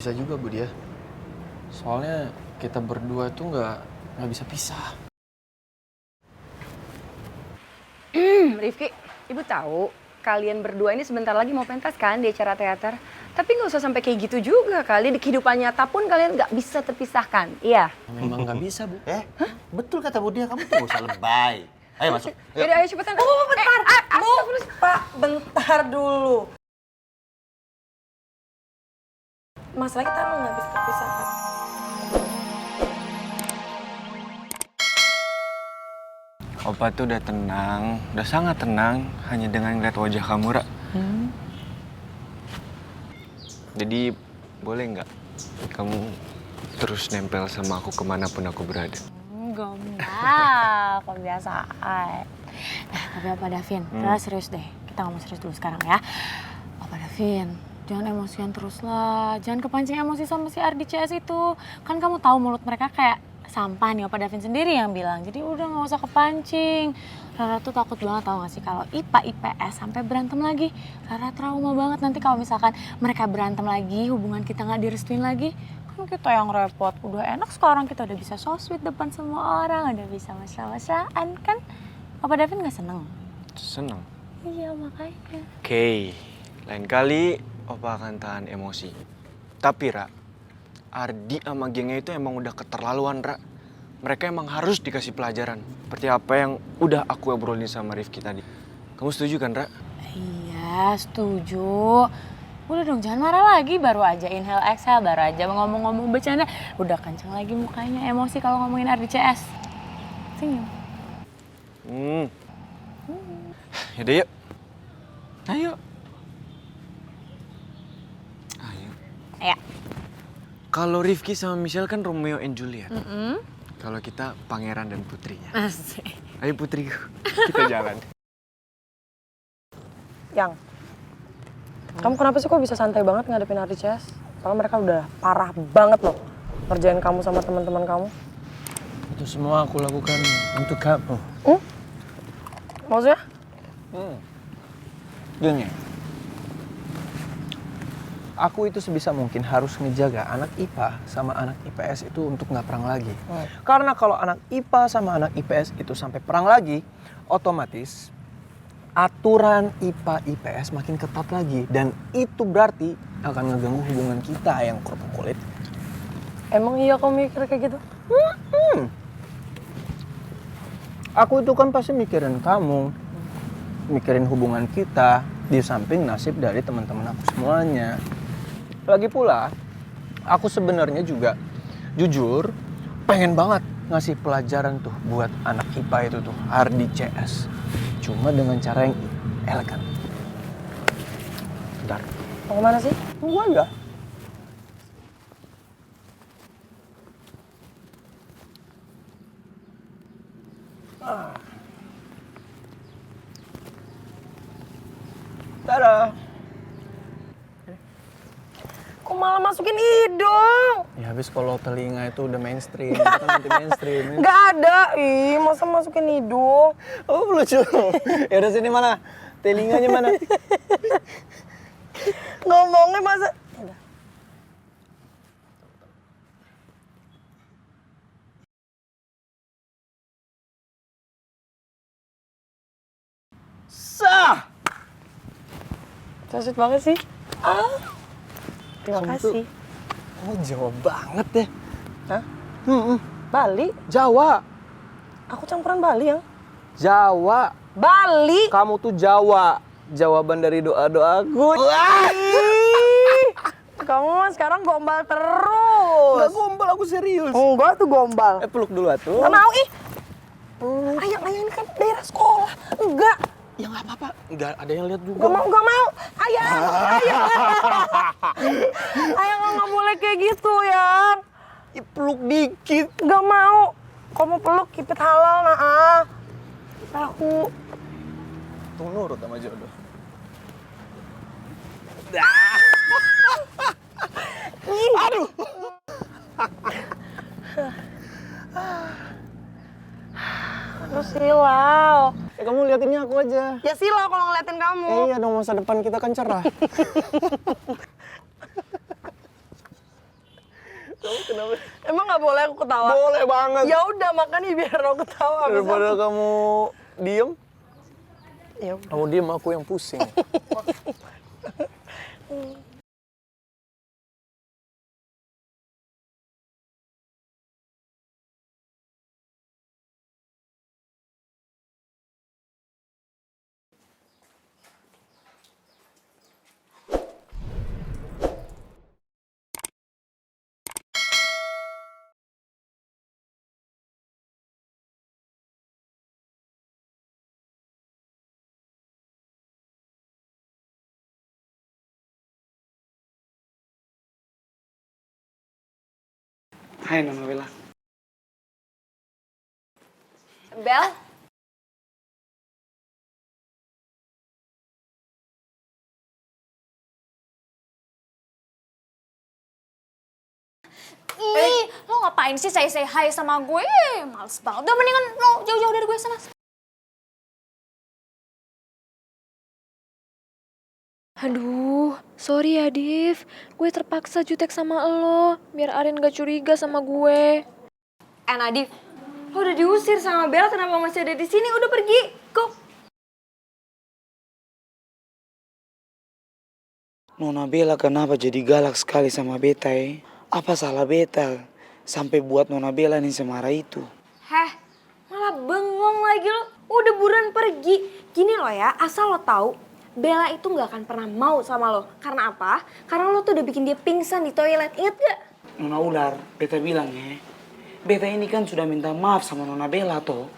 bisa juga Bu dia. Soalnya kita berdua tuh nggak bisa pisah. Rifki, Ibu tahu kalian berdua ini sebentar lagi mau pentas kan di acara teater. Tapi nggak usah sampai kayak gitu juga kali. Di kehidupan nyata pun kalian nggak bisa terpisahkan, iya? Memang nggak bisa Bu. Hah? Betul kata Bu Dia, kamu tuh gak usah lebay. Ayo masuk. Yaudah, ayo cepetan. Oh, bentar. Bu, Pak, bentar dulu. Masalah kita emang nggak bisa terpisahkan. Opa tuh udah tenang, udah sangat tenang hanya dengan ngeliat wajah kamu, Ra. Jadi boleh nggak kamu terus nempel sama aku kemanapun aku berada? Gombal, kebiasaan. Tapi Opa Davin, udah serius deh. Kita ngomong serius dulu sekarang ya. Opa Davin, jangan emosian terus lah. Jangan kepancing emosi sama si Ardi CS itu. Kan kamu tahu mulut mereka kayak sampah nih, Opa Davin sendiri yang bilang. Jadi udah nggak usah kepancing. Rara tuh takut banget tau gak sih kalau IPA IPS sampai berantem lagi. Rara trauma banget nanti kalau misalkan mereka berantem lagi, hubungan kita nggak direstuin lagi. Kan kita yang repot. Udah enak sekarang kita udah bisa so sweet depan semua orang, udah bisa mesra-mesraan kan. Opa Davin nggak seneng? Seneng. Iya makanya. Oke, lain kali Opa akan tahan emosi. Tapi Ra, Ardi sama gengnya itu emang udah keterlaluan, Ra. Mereka emang harus dikasih pelajaran. Seperti apa yang udah aku obrolin sama Rifki tadi. Kamu setuju kan, Ra? Iya, setuju. Udah dong, jangan marah lagi. Baru aja inhale, exhale, baru aja ngomong-ngomong bercanda. Udah kenceng lagi mukanya, emosi kalau ngomongin RDCS. Senyum. Yaudah yuk. Ayo. Ayo. Ayo. Kalau Rifki sama Michelle kan Romeo and Juliet. Kalau kita pangeran dan putrinya. Asik. Ayo putriku, kita jalan. Yang, kamu kenapa sih kok bisa santai banget ngadepin RDCS? Padahal mereka udah parah banget loh ngerjain kamu sama teman-teman kamu. Itu semua aku lakukan untuk kamu. Maksudnya? Gini, aku itu sebisa mungkin harus ngejaga anak IPA sama anak IPS itu untuk nggak perang lagi. Karena kalau anak IPA sama anak IPS itu sampai perang lagi, otomatis aturan IPA IPS makin ketat lagi. Dan itu berarti akan ngeganggu hubungan kita yang kerupuk kulit. Emang iya kamu mikir kayak gitu? Aku itu kan pasti mikirin kamu, mikirin hubungan kita, di samping nasib dari teman-teman aku semuanya. Lagi pula, aku sebenarnya juga jujur pengen banget ngasih pelajaran tuh buat anak IPA itu tuh, Ardi CS. Cuma dengan cara yang elegan. Bentar. Mau kemana sih? Tunggu aja. Dadah. Kok malah masukin hidung? Ya habis kalau telinga itu udah mainstream, itu kan anti mainstream. Nggak ada, masa masukin hidung? Oh lucu. Ya udah sini mana? Telinganya mana? Ngomongnya masa... Sah. So sweet banget sih. Terima Kamu kasih. Oh Jawa banget deh. Hah? Bali? Jawa. Aku campuran Bali yang. Jawa. Bali? Kamu tuh Jawa. Jawaban dari doa-doaku. Kamu sekarang gombal terus. Gak gombal, aku serius. Enggak tuh gombal. Peluk dulu atuh. Gak mau ih. Ayang ini kan daerah sekolah. Enggak. Ya nggak apa-apa. Nggak ada yang lihat juga. Gak mau. Ayang. Ayang nggak boleh kayak gitu ya. Ya, peluk dikit. Gak mau. Kamu peluk kipit halal nah. Aku. Tuh nurut sama jodoh. Aduh. Aduh silau. Ya kamu liatinnya aku aja. Ya silau kalau ngeliatin kamu. Iya dong, masa depan kita kan cerah. Kamu kenapa? Emang nggak boleh aku ketawa? Boleh banget. Ya udah makanya biar aku ketawa. Abis Daripada aku- kamu diem, Ya udah. kamu diem aku yang pusing. Hai Nona Bella. Bel, Ih, lo ngapain sih say hi sama gue? Males banget. Udah mendingan lo jauh-jauh dari gue sana. Aduh, sorry ya Div. Gue terpaksa jutek sama lo, biar Arin gak curiga sama gue. Nadif, lo udah diusir sama Bel, kenapa masih ada di sini? Udah pergi, go. Nona Bella kenapa jadi galak sekali sama beta ya? Apa salah beta sampai buat Nona Bella nih semarah itu? Heh, malah bengong lagi lo. Udah buruan pergi. Gini lo ya, asal lo tahu, Bella itu nggak akan pernah mau sama lo. Karena apa? Karena lo tuh udah bikin dia pingsan di toilet. Ingat gak? Nona Ular, beta bilang ya, beta ini kan sudah minta maaf sama Nona Bella toh.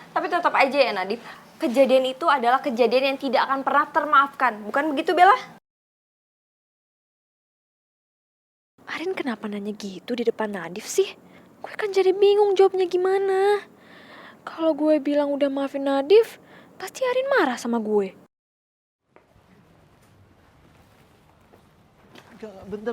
Tapi tetap aja ya Nadif, kejadian itu adalah kejadian yang tidak akan pernah termaafkan. Bukan begitu Bella? Arin kenapa nanya gitu di depan Nadif sih? Gue kan jadi bingung jawabnya gimana. Kalau gue bilang udah maafin Nadif, pasti Arin marah sama gue. Bentar.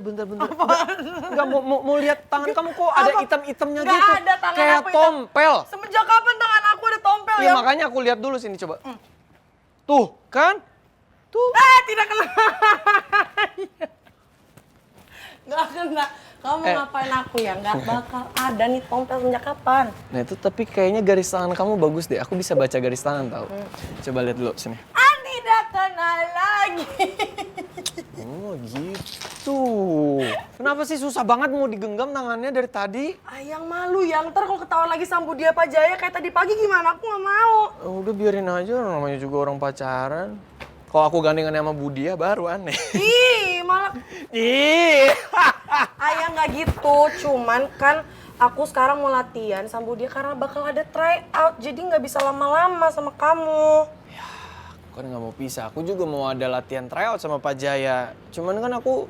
Enggak mau lihat tangan kamu kok ada item-itemnya Nggak gitu. ada tangan Kayak aku hitam. tompel. Semenjak kapan tangan aku ada tompel Iya ya? makanya aku lihat dulu sini coba. Tuh, kan? Tuh. Tidak kena. Nggak kena. Kamu ngapain aku ya? Nggak bakal ada nih tompel sejak kapan? Nah itu tapi kayaknya garis tangan kamu bagus deh. Aku bisa baca garis tangan tau. Coba lihat dulu sini. Tidak kena lagi. Oh gitu. Kenapa sih susah banget mau digenggam tangannya dari tadi? Ayang malu ya. Ntar kalau ketahuan lagi sama Budia Pak Jaya kayak tadi pagi gimana? Aku nggak mau. Udah biarin aja, namanya juga orang pacaran. Kalau aku gandengan sama Budia baru aneh. Ih, malah. Ih. Ayang nggak gitu. Cuman kan aku sekarang mau latihan sama Budia karena bakal ada try out. Jadi nggak bisa lama-lama sama kamu. Aku kan nggak mau pisah. Aku juga mau ada latihan tryout sama Pak Jaya. Cuman kan aku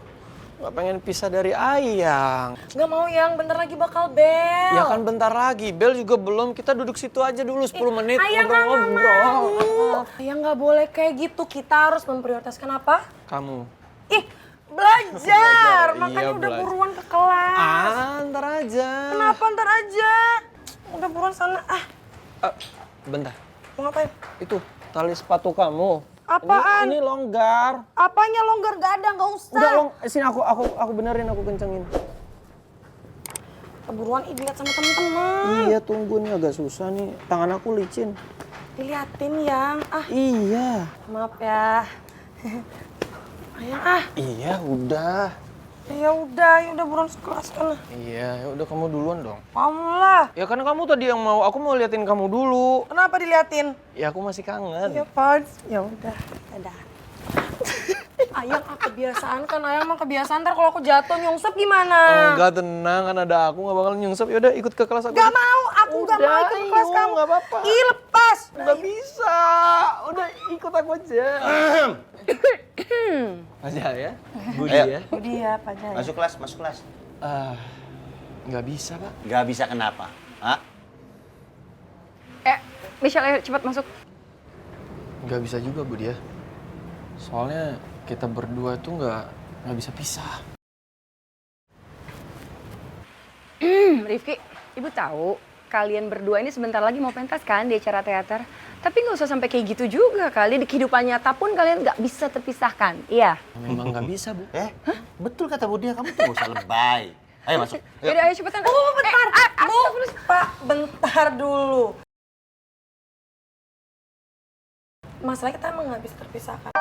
nggak pengen pisah dari Ayang. Nggak mau Yang, bentar lagi bakal bel. Ya kan bentar lagi. Bel juga belum. Kita duduk situ aja dulu 10 menit Ayang nggak ngobrol-ngobrol. mau. Ayang nggak boleh kayak gitu. Kita harus memprioritaskan apa? Kamu. Ih, belajar. Iya, Makanya udah belajar. buruan ke kelas. Ntar aja. Kenapa ntar aja? Udah buruan sana. Bentar. Mau ngapain? Itu tali sepatu kamu. Apaan? Ini longgar. Apanya longgar? Gak ada, gak usah. Udah sini aku benerin, aku kencengin. Buruan dilihat sama temen-temen. Iya tunggu nih agak susah nih. Tangan aku licin. Diliatin Yang. Iya. Maaf ya. Ayang Iya udah. ya udah buruan sekelas kan. Iya ya udah kamu duluan dong. Kamu lah. Ya kan kamu tadi yang mau. Aku mau liatin kamu dulu. Kenapa diliatin? Ya aku masih kangen. Ya Pons. Ya udah. Dadah. Ayang kebiasaan kan. Ayang mah kebiasaan. Ntar kalau aku jatuh nyungsep gimana? Enggak tenang kan ada aku nggak bakal nyungsep. Yaudah ikut ke kelas aku. Gak mau. Aku gak mau ikut ke kelas kamu. Nggak apa-apa. Ih lepas. Nggak bisa. Udah ikut aku aja. Aja ya. Budi Ayo. ya. Budi ya Pak Jaya. Masuk kelas. Nggak bisa pak. Nggak bisa kenapa? Hah? Michelle, ayo cepat masuk. Nggak bisa juga Budi ya. Soalnya kita berdua tuh nggak bisa pisah. Rifki, ibu tahu kalian berdua ini sebentar lagi mau pentas kan di acara teater. Tapi nggak usah sampai kayak gitu juga kali. Di kehidupan nyata pun kalian nggak bisa terpisahkan. Iya. Memang nggak bisa bu. Betul kata Budia, kamu tuh nggak usah lebay. Ayo masuk. Yuk. Yaudah, ayo cepetan. Bentar, Pak, bentar dulu. Masalahnya kita emang nggak bisa terpisahkan.